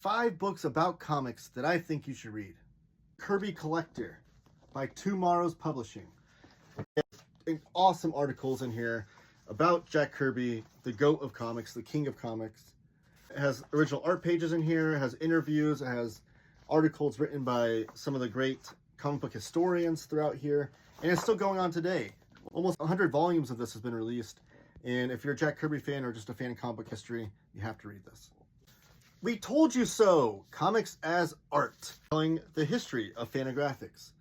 5 books about comics that I think you should read. Kirby Collector by Tomorrow's Publishing. Awesome articles in here about Jack Kirby, the GOAT of comics, the king of comics. It has original art pages in here, it has interviews, it has articles written by some of the great comic book historians throughout here, and it's still going on today. Almost 100 volumes of this has been released, and if you're a Jack Kirby fan or just a fan of comic book history, you have to read this. We Told You So! Comics as Art, telling the history of Fantagraphics.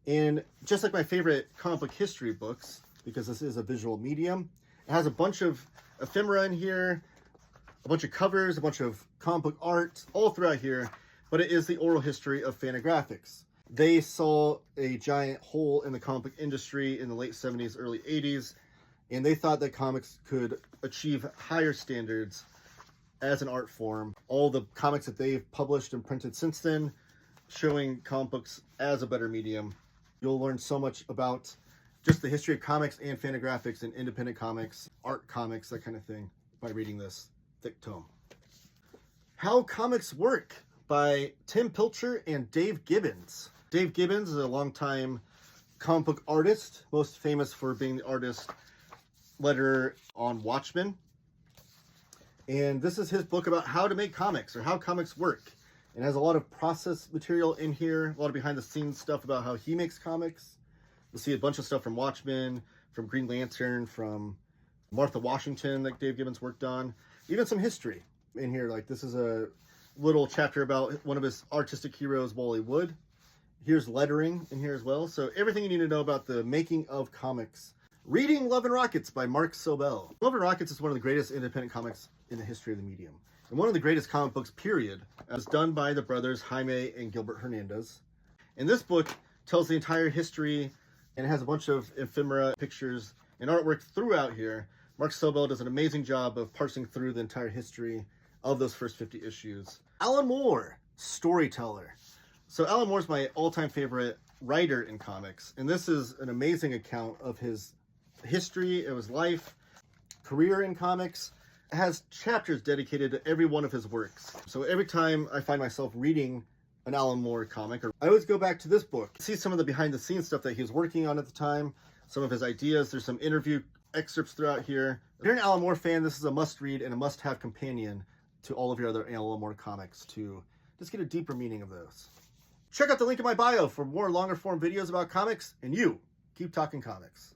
And just like my favorite comic book history books, because this is a visual medium, it has a bunch of ephemera in here, a bunch of covers, a bunch of comic book art, all throughout here, but it is the oral history of Fantagraphics. They saw a giant hole in the comic book industry in the late 70s, early 80s, and they thought that comics could achieve higher standards as an art form. All the comics that they've published and printed since then, showing comic books as a better medium. You'll learn so much about just the history of comics and Fantagraphics and independent comics, art comics, that kind of thing, by reading this thick tome. How Comics Work by Tim Pilcher and Dave Gibbons. Dave Gibbons is a longtime comic book artist, most famous for being the artist letterer on Watchmen. And this is his book about how to make comics, or how comics work. It has a lot of process material in here, a lot of behind the scenes stuff about how he makes comics. You'll see a bunch of stuff from Watchmen, from Green Lantern, from Martha Washington that Dave Gibbons worked on. Even some history in here. Like this is a little chapter about one of his artistic heroes, Wally Wood. Here's lettering in here as well. So everything you need to know about the making of comics. Reading Love and Rockets by Mark Sobel. Love and Rockets is one of the greatest independent comics in the history of the medium. And one of the greatest comic books, period, as done by the brothers Jaime and Gilbert Hernandez. And this book tells the entire history and it has a bunch of ephemera, pictures, and artwork throughout here. Mark Sobel does an amazing job of parsing through the entire history of those first 50 issues. Alan Moore, Storyteller. So Alan Moore's my all-time favorite writer in comics, and this is an amazing account of his history, of his life, career in comics. It has chapters dedicated to every one of his works. So every time I find myself reading an Alan Moore comic, I always go back to this book, see some of the behind-the-scenes stuff that he was working on at the time, some of his ideas. There's some interview excerpts throughout here. If you're an Alan Moore fan, this is a must-read and a must-have companion to all of your other Alan Moore comics to just get a deeper meaning of those. Check out the link in my bio for more longer-form videos about comics, and you keep talking comics.